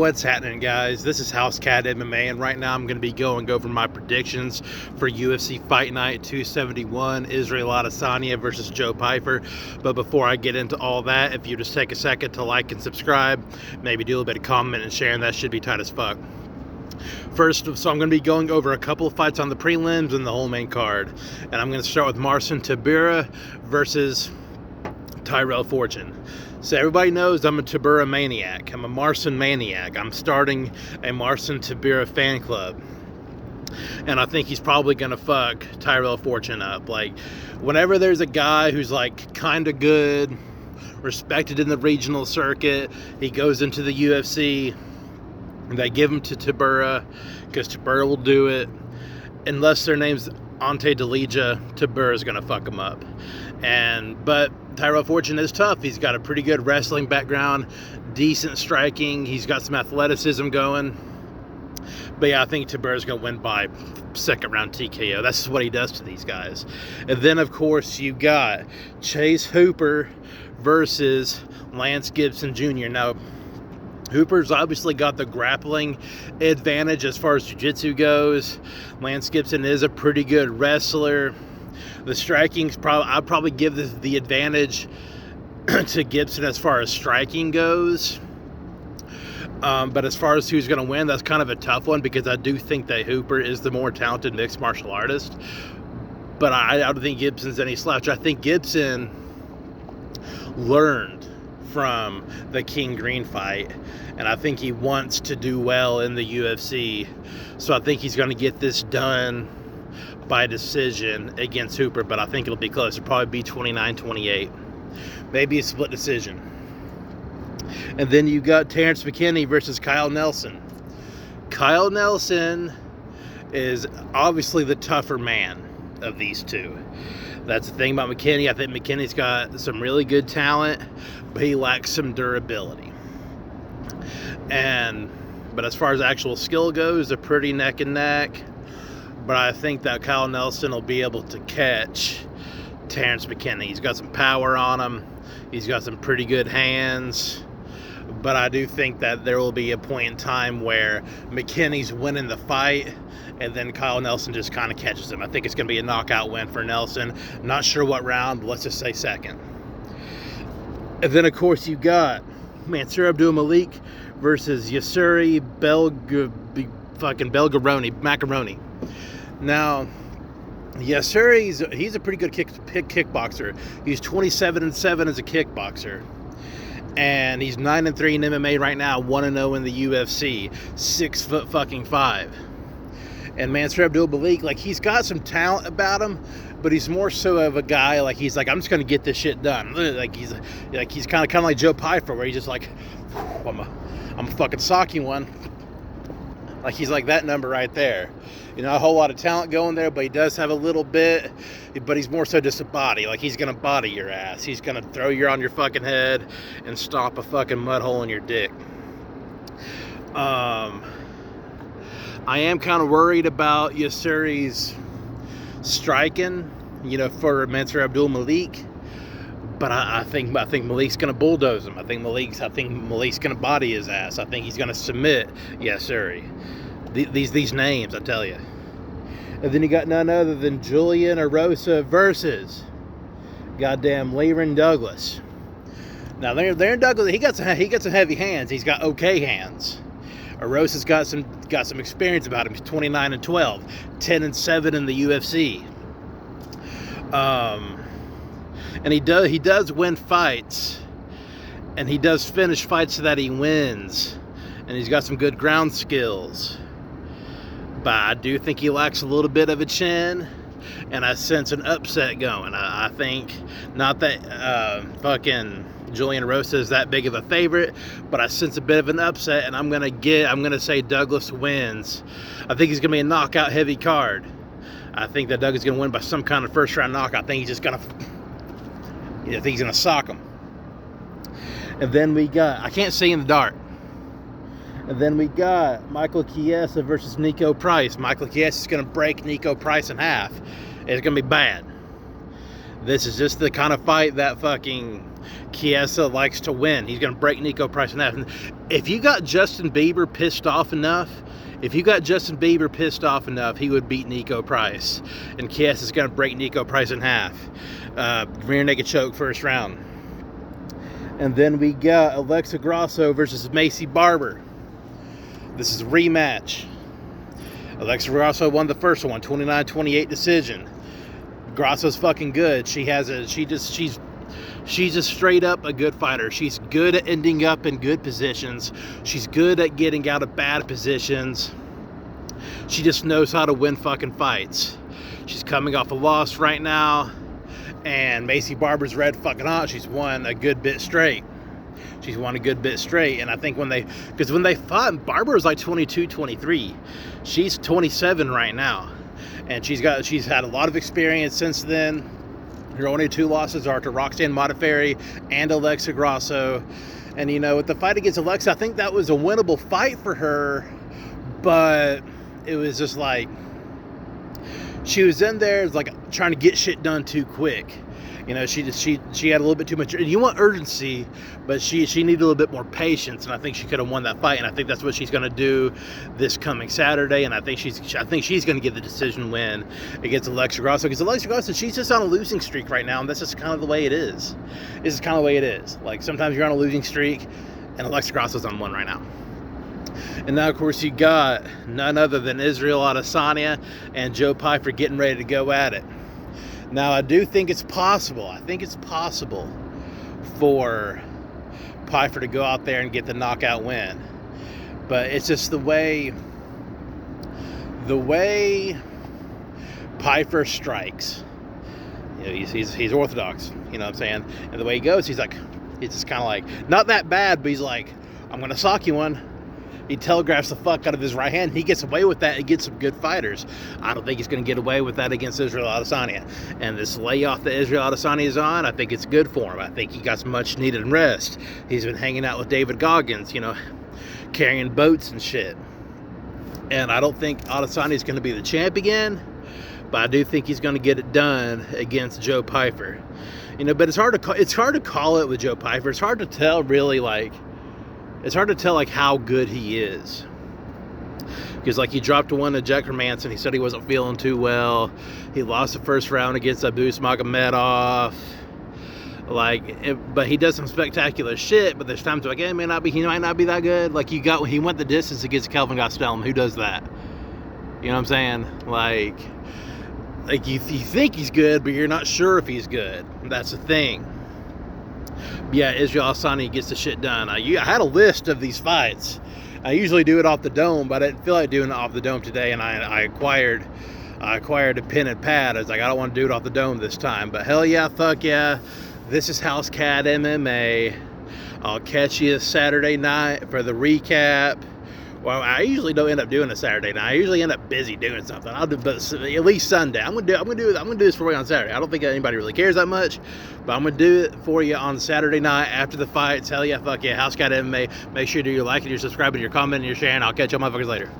What's happening, guys? This is House Cat MMA, and right now I'm going to be going over my predictions for UFC Fight Night 271, Israel Adesanya versus Joe Pyfer. But before I get into all that, if you just take a second to like and subscribe, maybe do a little bit of comment and sharing, that should be tight as fuck. First, so I'm going to be going over a couple of fights on the prelims and the whole main card. And I'm going to start with Marcin Tybura versus Tyrell Fortune. So everybody knows I'm a Tybura maniac. I'm a Marcin maniac. I'm starting a Marcin Tybura fan club. And I think he's probably going to fuck Tyrell Fortune up. Like, whenever there's a guy who's like kind of good, respected in the regional circuit, he goes into the UFC, and they give him to Tybura because Tybura will do it. Unless their name's Ante Delija, Tybura is going to fuck him up. But Tyrell Fortune is tough. He's got a pretty good wrestling background, decent striking. He's got some athleticism going. But yeah, I think Tybura's going to win by second round TKO. That's what he does to these guys. And then, of course, you got Chase Hooper versus Lance Gibson Jr. Now, Hooper's obviously got the grappling advantage as far as jiu-jitsu goes. Lance Gibson is a pretty good wrestler. The striking's I'd probably give the advantage to Gibson as far as striking goes. But as far as who's going to win, that's kind of a tough one because I do think that Hooper is the more talented mixed martial artist. But I don't think Gibson's any slouch. I think Gibson learned from the King Green fight, and I think he wants to do well in the UFC. So I think he's going to get this done by decision against Hooper, but I think it'll be close. It'll probably be 29-28. Maybe a split decision. And then you got Terrence McKinney versus Kyle Nelson. Kyle Nelson is obviously the tougher man of these two. That's the thing about McKinney. I think McKinney's got some really good talent, but he lacks some durability. But as far as actual skill goes, they're pretty neck and neck. But I think that Kyle Nelson will be able to catch Terrence McKinney. He's got some power on him. He's got some pretty good hands. But I do think that there will be a point in time where McKinney's winning the fight, and then Kyle Nelson just kind of catches him. I think it's going to be a knockout win for Nelson. Not sure what round, but let's just say second. And then, of course, you got Mansur Abdul-Malik versus Yusuri Macaroni. Now, Yusuri, he's a pretty good kickboxer. He's 27-7 as a kickboxer. And he's 9-3 in MMA right now, 1-0 in the UFC, 6'5". And Mansur Abdul-Malik, like, he's got some talent about him, but he's more so of a guy like he's like, I'm just gonna get this shit done. Like he's kind of like Joe Pyfer, where he's just like, I'm a fucking socky one. Like, he's like that number right there. You know, a whole lot of talent going there, but he does have a little bit, but he's more so just a body. Like, he's going to body your ass. He's going to throw you on your fucking head and stomp a fucking mud hole in your dick. I am kind of worried about Yusuri's striking, you know, for Mansur Abdul-Malik. But I think Malik's going to bulldoze him. I think Malik's going to body his ass. I think he's going to submit Yusuri. These names, I tell you. And then you got none other than Julian Erosa versus goddamn Layron Douglas. Now, Layron Douglas, he got some heavy hands. He's got okay hands. Erosa's got some experience about him. He's 29-12, 10-7 in the UFC. And he does win fights, and he does finish fights that he wins, and he's got some good ground skills. But I do think he lacks a little bit of a chin, and I sense an upset going. I think not that fucking Julian Erosa is that big of a favorite, but I sense a bit of an upset, and I'm gonna say Douglas wins. I think he's gonna be a knockout heavy card. I think that Douglas is gonna win by some kind of first round knockout. I think he's just gonna. I think he's going to sock him. And then we got, I can't see in the dark. And then we got Michael Chiesa versus Nico Price. Michael Chiesa is going to break Nico Price in half. It's going to be bad. This is just the kind of fight that fucking Chiesa likes to win. He's going to break Nico Price in half. And if you got Justin Bieber pissed off enough, he would beat Nico Price. And Chiesa's going to break Nico Price in half. Rear naked choke first round. And then we got Alexa Grasso versus Macy Barber. This is a rematch. Alexa Grasso won the first one, 29-28 decision. Grasso's fucking good. She's just straight up a good fighter. She's good at ending up in good positions. She's good at getting out of bad positions. She just knows how to win fucking fights. She's coming off a loss right now. And Macy Barber's red fucking hot. She's won a good bit straight. And I think when they fought, Barber was like 22-23. She's 27 right now. And she's had a lot of experience since then. Her only 2 losses are to Roxanne Modafferi and Alexa Grasso. And, you know, with the fight against Alexa, I think that was a winnable fight for her. But it was just like, she was in there like trying to get shit done too quick. You know, she had a little bit too much. You want urgency, but she needed a little bit more patience, and I think she could have won that fight. And I think that's what she's going to do this coming Saturday. And I think she's going to get the decision win against Alexa Grasso, because Alexa Grasso, she's just on a losing streak right now, and that's just kind of the way it is. This is kind of the way it is. Like, sometimes you're on a losing streak, and Alexa Grasso's on one right now. And now, of course, you got none other than Israel Adesanya and Joe Pyfer getting ready to go at it. Now, I do think it's possible. I think it's possible for Pyfer to go out there and get the knockout win. But it's just the way Pyfer strikes. You know, he's orthodox. You know what I'm saying? And the way he goes, he's just kind of like, not that bad, but he's like, I'm going to sock you one. He telegraphs the fuck out of his right hand. He gets away with that against some good fighters. I don't think he's going to get away with that against Israel Adesanya. And this layoff that Israel Adesanya is on, I think it's good for him. I think he got some much needed rest. He's been hanging out with David Goggins, you know, carrying boats and shit. And I don't think Adesanya is going to be the champ again, but I do think he's going to get it done against Joe Pyfer. You know, but it's hard to call it with Joe Pyfer. It's hard to tell really, like, it's hard to tell, like, how good he is. Because, like, he dropped one to Jack Hermanson. He said he wasn't feeling too well. He lost the first round against Abus Magomedov. But he does some spectacular shit. But there's times like, he might not be that good. Like, he went the distance against Kelvin Gastelum. Who does that? You know what I'm saying? Like you think he's good, but you're not sure if he's good. That's the thing. Yeah, Israel Adesanya gets the shit done. I had a list of these fights. I usually do it off the dome, but I didn't feel like doing it off the dome today, and I acquired a pen and pad. I was like, I don't want to do it off the dome this time, but hell yeah, fuck yeah. This is House Cat MMA. I'll catch you Saturday night for the recap. Well, I usually don't end up doing a Saturday night. I usually end up busy doing something. I'll do, but at least Sunday. I'm gonna do this for you on Saturday. I don't think anybody really cares that much, but I'm gonna do it for you on Saturday night after the fights. Hell yeah, fuck yeah, House Cat MMA. Make sure to do your like and your subscribe and your comment and your share, and I'll catch y'all motherfuckers later.